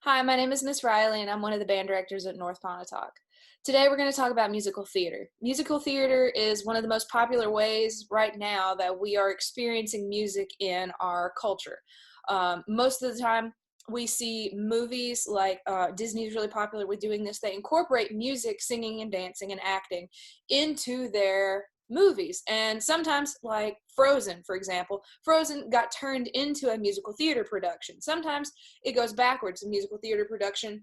Hi, my name is Miss Riley, and I'm one of the band directors at North Pontotoc. Today, we're going to talk about musical theater. Musical theater is one of the most popular ways right now that we are experiencing music in our culture. Most of the time, we see movies like Disney's really popular with doing this. They incorporate music, singing, and dancing and acting into their movies. And sometimes, like Frozen, for example, Frozen got turned into a musical theater production. Sometimes it goes backwards. A musical theater production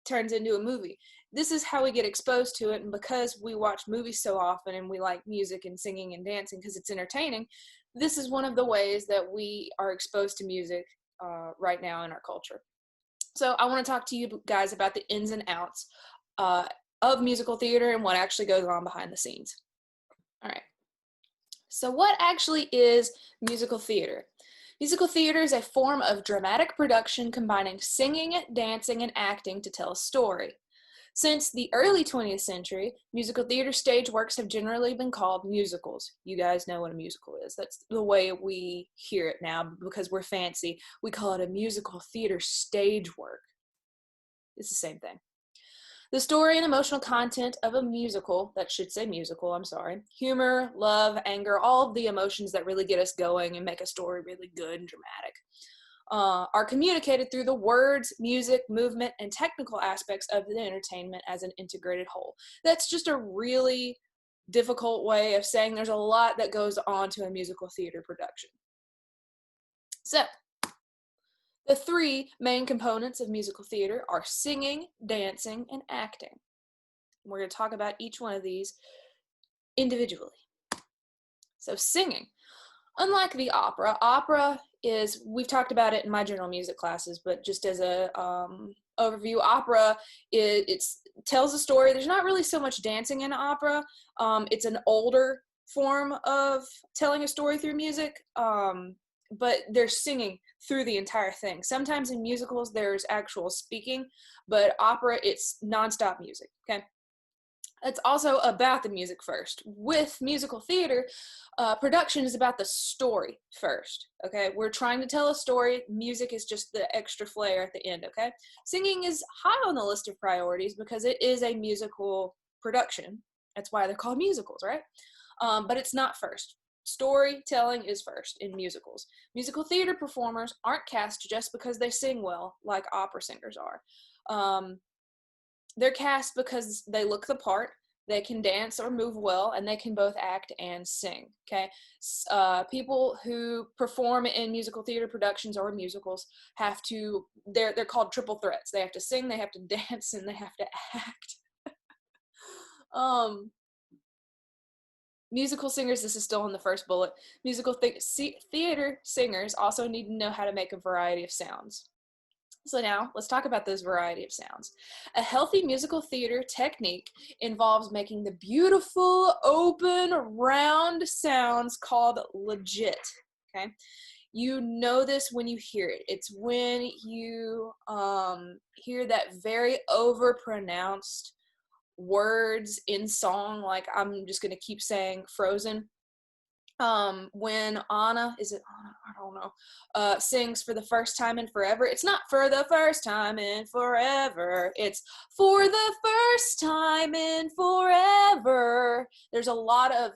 turns into a movie. This is how we get exposed to it, and because we watch movies so often and we like music and singing and dancing because it's entertaining, this is one of the ways that we are exposed to music right now in our culture. So I want to talk to you guys about the ins and outs uh, of musical theater and what actually goes on behind the scenes. All right. So what actually is musical theater? Musical theater is a form of dramatic production combining singing, dancing, and acting to tell a story. Since the early 20th century, musical theater stage works have generally been called musicals. You guys know what a musical is. That's the way we hear it now because we're fancy. We call it a musical theater stage work. It's the same thing. The story and emotional content of a musical, that should say musical, I'm sorry, humor, love, anger, all of the emotions that really get us going and make a story really good and dramatic, are communicated through the words, music, movement, and technical aspects of the entertainment as an integrated whole. That's just a really difficult way of saying there's a lot that goes on to a musical theater production. So, the three main components of musical theater are singing, dancing, and acting. We're going to talk about each one of these individually. So singing. Unlike the opera is, we've talked about it in my general music classes, but just as a overview, opera, it tells a story. There's not really so much dancing in opera. It's an older form of telling a story through music, but they're singing through the entire thing. Sometimes in musicals, there's actual speaking, but opera, it's nonstop music, okay? It's also about the music first. With musical theater, production is about the story first, okay? We're trying to tell a story. Music is just the extra flair at the end, okay? Singing is high on the list of priorities because it is a musical production. That's why they're called musicals, right? But it's not first. Storytelling is first in musicals. Musical theater performers aren't cast just because they sing well, like opera singers are. They're cast because they look the part, they can dance or move well, and they can both act and sing. Okay, people who perform in musical theater productions or musicals have to. They're called triple threats. They have to sing, they have to dance, and they have to act. um, Musical singers. This is still in the first bullet. Theater singers also need to know how to make a variety of sounds. So now let's talk about this variety of sounds. A healthy musical theater technique involves making the beautiful, open, round sounds called legit. Okay. You know this when you hear it. It's when you hear that very overpronounced words in song, like I'm just going to keep saying Frozen, when Anna, is it Anna? I don't know, sings for the first time in forever. It's not for the first time in forever. It's for the first time in forever. There's a lot of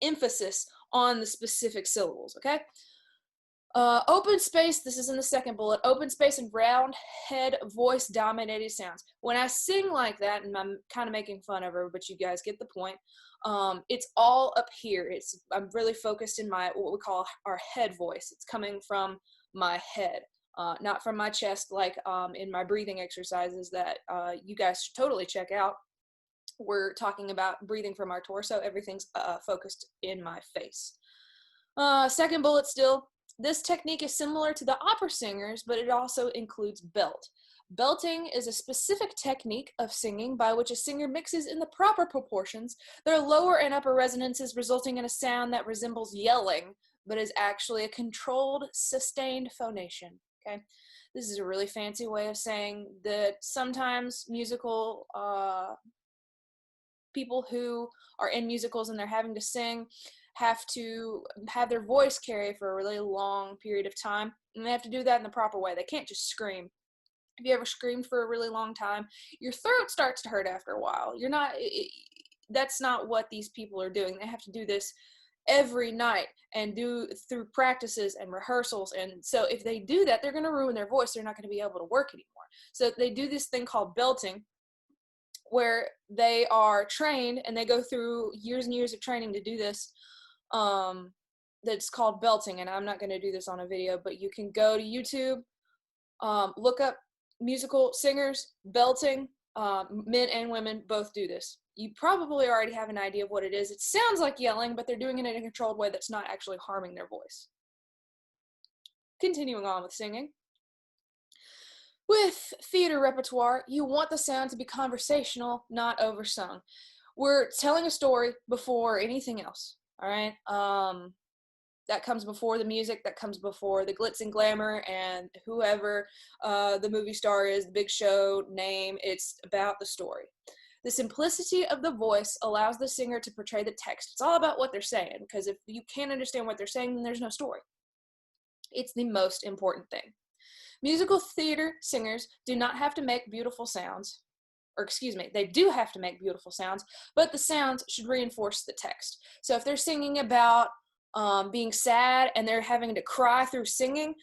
emphasis on the specific syllables, okay? Open space, this is in the second bullet, open space and round head voice dominated sounds. When I sing like that, and I'm kind of making fun of her, but you guys get the point, it's all up here. I'm really focused in my, what we call our head voice. It's coming from my head, not from my chest, like in my breathing exercises that you guys should totally check out. We're talking about breathing from our torso. Everything's focused in my face. Second bullet still. This technique is similar to the opera singers, but it also includes belt. Belting is a specific technique of singing by which a singer mixes in the proper proportions their lower and upper resonances, resulting in a sound that resembles yelling, but is actually a controlled, sustained phonation. Okay, this is a really fancy way of saying that sometimes musical people who are in musicals and they're having to sing, have to have their voice carry for a really long period of time, and they have to do that in the proper way. They can't just scream. If you ever screamed for a really long time, your throat starts to hurt after a while. That's not what these people are doing. They have to do this every night and do through practices and rehearsals. And so if they do that, they're going to ruin their voice. They're not going to be able to work anymore. So they do this thing called belting, where they are trained and they go through years and years of training to do this. That's called belting. And I'm not going to do this on a video, but you can go to YouTube, look up musical singers belting. Men and women both do this. You probably already have an idea of what it is. It sounds like yelling, but they're doing it in a controlled way that's not actually harming their voice. Continuing on with singing. With theater repertoire, you want the sound to be conversational, not oversung. We're telling a story before anything else, all right? That comes before the music, that comes before the glitz and glamour and whoever the movie star is, the big show, name. It's about the story. The simplicity of the voice allows the singer to portray the text. It's all about what they're saying, because if you can't understand what they're saying, then there's no story. It's the most important thing. Musical theater singers do not have to make beautiful sounds, they do have to make beautiful sounds, but the sounds should reinforce the text. So if they're singing about being sad and they're having to cry through singing,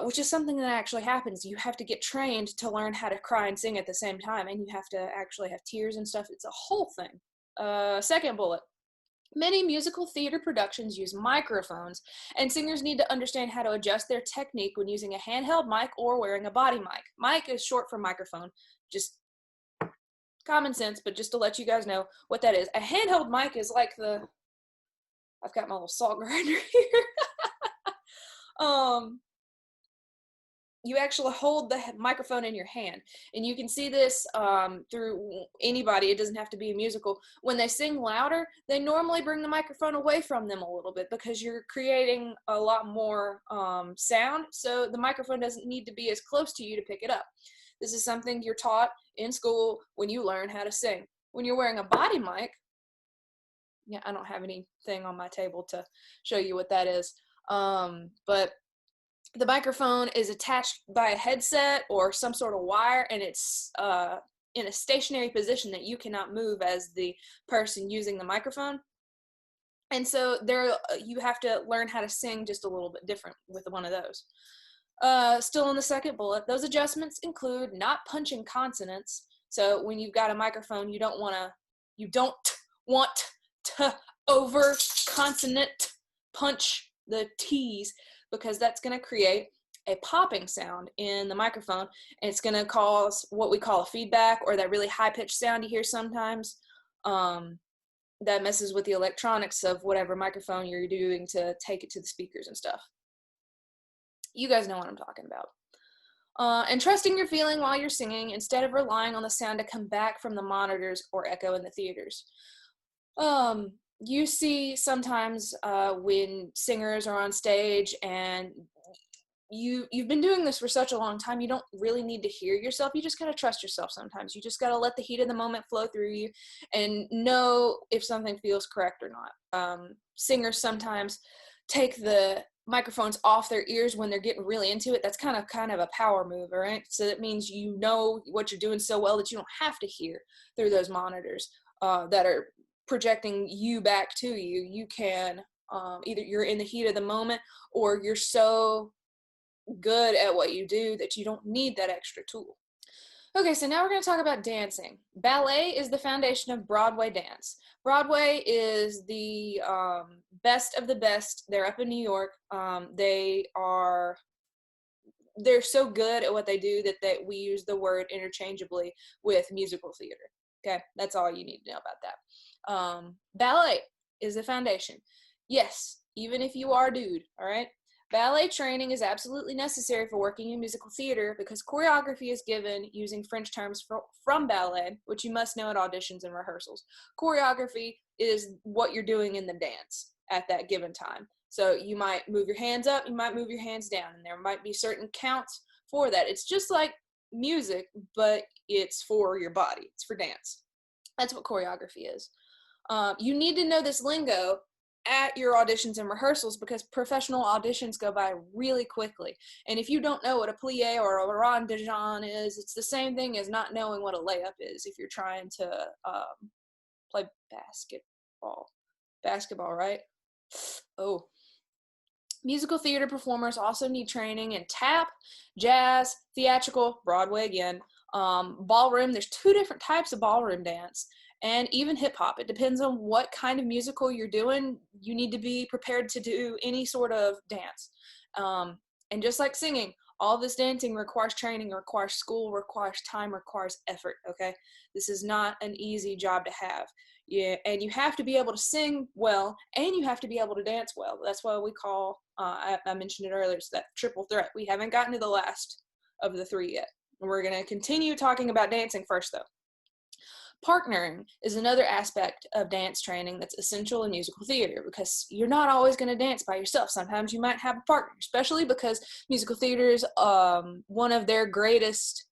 which is something that actually happens. You have to get trained to learn how to cry and sing at the same time, and you have to actually have tears and stuff. It's a whole thing. Second bullet. Many musical theater productions use microphones, and singers need to understand how to adjust their technique when using a handheld mic or wearing a body mic. Mic is short for microphone. Just common sense, but just to let you guys know what that is. A handheld mic is like I've got my little salt grinder here. You actually hold the microphone in your hand, and you can see this through anybody. It doesn't have to be a musical. When they sing louder, they normally bring the microphone away from them a little bit because you're creating a lot more sound, so the microphone doesn't need to be as close to you to pick it up. This is something you're taught in school when you learn how to sing. When you're wearing a body mic, yeah, I don't have anything on my table to show you what that is, but the microphone is attached by a headset or some sort of wire, and it's in a stationary position that you cannot move as the person using the microphone. And so you have to learn how to sing just a little bit different with one of those. Still in the second bullet, those adjustments include not punching consonants. So when you've got a microphone, you don't want to over consonant punch the T's, because that's going to create a popping sound in the microphone, and it's going to cause what we call a feedback, or that really high-pitched sound you hear sometimes. That messes with the electronics of whatever microphone you're doing to take it to the speakers and stuff. You guys know what I'm talking about. And trusting your feeling while you're singing instead of relying on the sound to come back from the monitors or echo in the theaters. You see sometimes when singers are on stage and you've been doing this for such a long time, you don't really need to hear yourself. You just gotta trust yourself sometimes. You just gotta let the heat of the moment flow through you and know if something feels correct or not. Singers sometimes take the microphones off their ears when they're getting really into it. That's kind of a power move, all right? So that means you know what you're doing so well that you don't have to hear through those monitors that are projecting you back to you. You can either you're in the heat of the moment, or you're so good at what you do that you don't need that extra tool. Okay, so now we're going to talk about dancing. Ballet is the foundation of Broadway dance. Broadway is the best of the best. They're up in New York. They're so good at what they do that we use the word interchangeably with musical theater. Okay, that's all you need to know about that. Ballet is the foundation. Yes, even if you are a dude, all right? Ballet training is absolutely necessary for working in musical theater because choreography is given using French terms from ballet, which you must know at auditions and rehearsals. Choreography is what you're doing in the dance at that given time. So you might move your hands up, you might move your hands down, and there might be certain counts for that. It's just like music, but it's for your body. It's for dance. That's what choreography is. You need to know this lingo at your auditions and rehearsals, because professional auditions go by really quickly. And if you don't know what a plie or a rond de jambe is, it's the same thing as not knowing what a layup is if you're trying to play basketball, right? Oh. Musical theater performers also need training in tap, jazz, theatrical, Broadway again, ballroom. There's 2 different types of ballroom dance, and even hip hop. It depends on what kind of musical you're doing. You need to be prepared to do any sort of dance. And just like singing, all this dancing requires training, requires school, requires time, requires effort, okay? This is not an easy job to have. Yeah, and you have to be able to sing well, and you have to be able to dance well. That's why we call, I mentioned it earlier, it's that triple threat. We haven't gotten to the last of the 3 yet. And we're going to continue talking about dancing first, though. Partnering is another aspect of dance training that's essential in musical theater, because you're not always going to dance by yourself. Sometimes you might have a partner, especially because musical theater is one of their greatest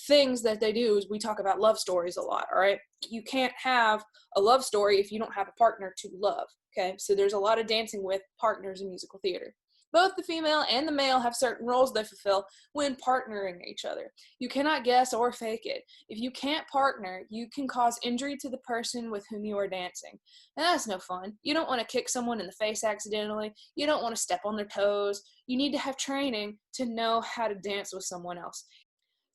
things that they do is we talk about love stories a lot. All right, you can't have a love story if you don't have a partner to love. Okay, so there's a lot of dancing with partners in musical theater. Both the female and the male have certain roles they fulfill when partnering each other. You cannot guess or fake it. If you can't partner, you can cause injury to the person with whom you are dancing. And that's no fun. You don't want to kick someone in the face accidentally. You don't want to step on their toes. You need to have training to know how to dance with someone else.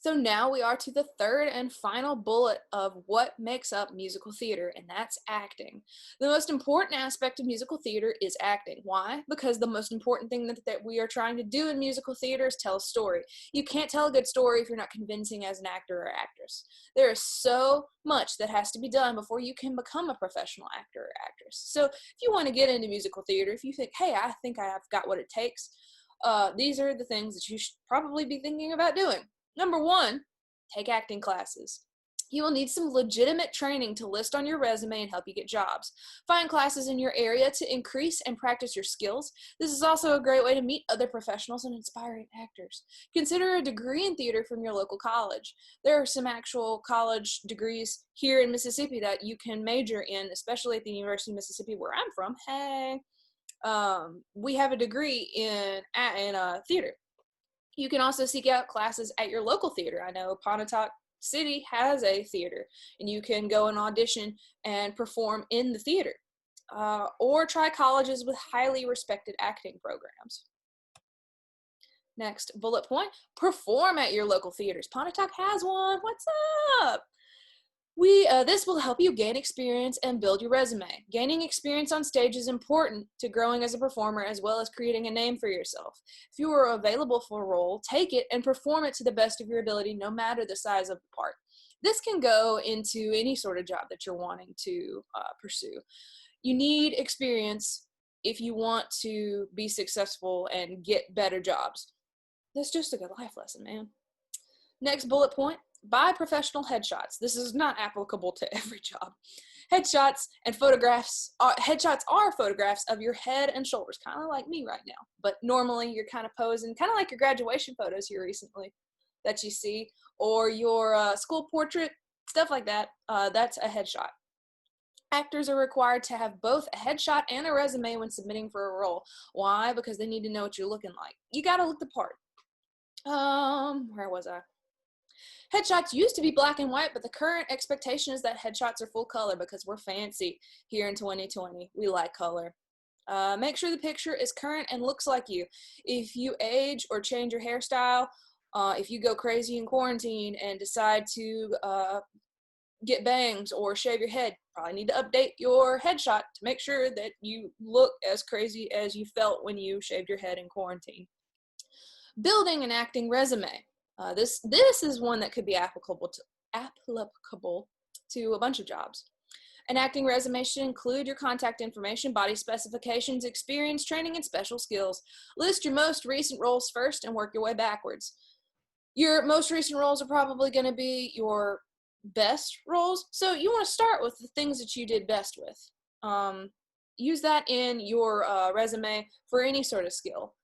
So now we are to the third and final bullet of what makes up musical theater, and that's acting. The most important aspect of musical theater is acting. Why? Because the most important thing that we are trying to do in musical theater is tell a story. You can't tell a good story if you're not convincing as an actor or actress. There is so much that has to be done before you can become a professional actor or actress. So if you want to get into musical theater, if you think, hey, I think I have got what it takes, these are the things that you should probably be thinking about doing. Number 1, take acting classes. You will need some legitimate training to list on your resume and help you get jobs. Find classes in your area to increase and practice your skills. This is also a great way to meet other professionals and inspiring actors. Consider a degree in theater from your local college. There are some actual college degrees here in Mississippi that you can major in, especially at the University of Mississippi, where I'm from. Hey, we have a degree in theater. You can also seek out classes at your local theater. I know Pontotoc City has a theater, and you can go and audition and perform in the theater. Or try colleges with highly respected acting programs. Next bullet point, perform at your local theaters. Pontotoc has one. What's up? This will help you gain experience and build your resume. Gaining experience on stage is important to growing as a performer, as well as creating a name for yourself. If you are available for a role, take it and perform it to the best of your ability, no matter the size of the part. This can go into any sort of job that you're wanting to pursue. You need experience if you want to be successful and get better jobs. That's just a good life lesson, man. Next bullet point, buy professional headshots. This is not applicable to every job. Headshots are photographs of your head and shoulders, kind of like me right now. But normally you're kind of posing, kind of like your graduation photos here recently that you see, or your school portrait, stuff like that. That's a headshot. Actors are required to have both a headshot and a resume when submitting for a role. Why? Because they need to know what you're looking like. You got to look the part. Where was I? Headshots used to be black and white, but the current expectation is that headshots are full color because we're fancy here in 2020. We like color. Make sure the picture is current and looks like you. If you age or change your hairstyle, if you go crazy in quarantine and decide to get bangs or shave your head, probably need to update your headshot to make sure that you look as crazy as you felt when you shaved your head in quarantine. Building an acting resume. This is one that could be applicable to a bunch of jobs. An acting resume should include your contact information, body specifications, experience, training, and special skills. List your most recent roles first and work your way backwards. Your most recent roles are probably going to be your best roles, so you want to start with the things that you did best with. Use that in your resume for any sort of skill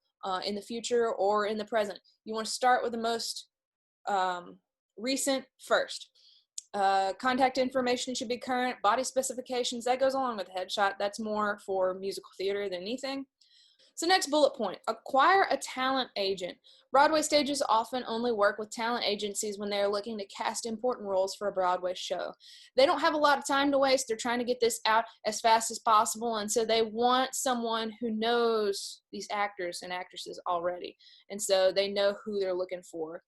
in the future or in the present. You want to start with the most recent first. Contact information should be current. Body specifications, that goes along with the headshot. That's more for musical theater than anything. So next bullet point, acquire a talent agent. Broadway stages often only work with talent agencies when they're looking to cast important roles for a Broadway show. They don't have a lot of time to waste. They're trying to get this out as fast as possible, and so they want someone who knows these actors and actresses already. And so they know who they're looking for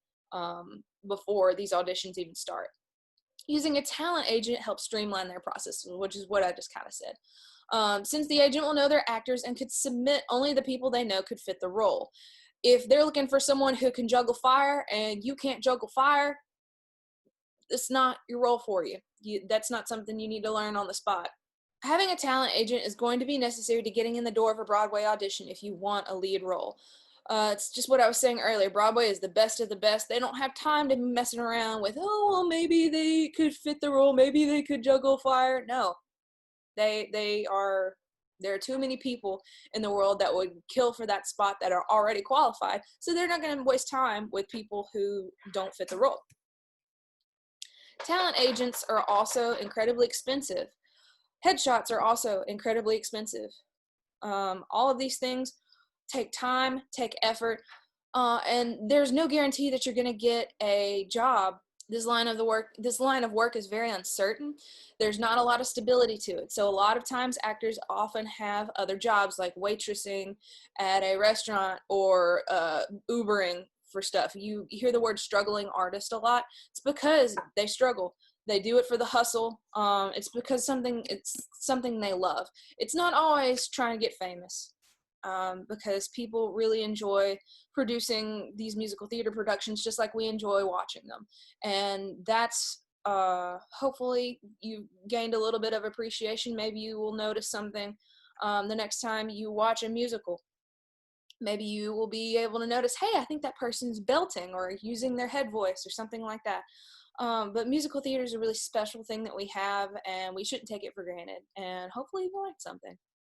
before these auditions even start. Using a talent agent helps streamline their process, which is what I just kind of said. Since the agent will know their actors and could submit only the people they know could fit the role. If they're looking for someone who can juggle fire and you can't juggle fire, it's not your role for you. That's not something you need to learn on the spot. Having a talent agent is going to be necessary to getting in the door of a Broadway audition if you want a lead role. It's just what I was saying earlier. Broadway is the best of the best. They don't have time to be messing around with, oh, well, maybe they could fit the role. Maybe they could juggle fire. No, there are too many people in the world that would kill for that spot that are already qualified. So they're not going to waste time with people who don't fit the role. Talent agents are also incredibly expensive. Headshots are also incredibly expensive. All of these things take time, take effort, and there's no guarantee that you're going to get a job. This line of work is very uncertain. There's not a lot of stability to it. So a lot of times actors often have other jobs like waitressing at a restaurant or Ubering for stuff. You hear the word struggling artist a lot. It's because they struggle. They do it for the hustle. It's because it's something they love. It's not always trying to get famous. Because people really enjoy producing these musical theater productions just like we enjoy watching them. And that's hopefully you gained a little bit of appreciation. Maybe you will notice something the next time you watch a musical. Maybe you will be able to notice, hey, I think that person's belting or using their head voice or something like that. But musical theater is a really special thing that we have, and we shouldn't take it for granted. And hopefully you learned something.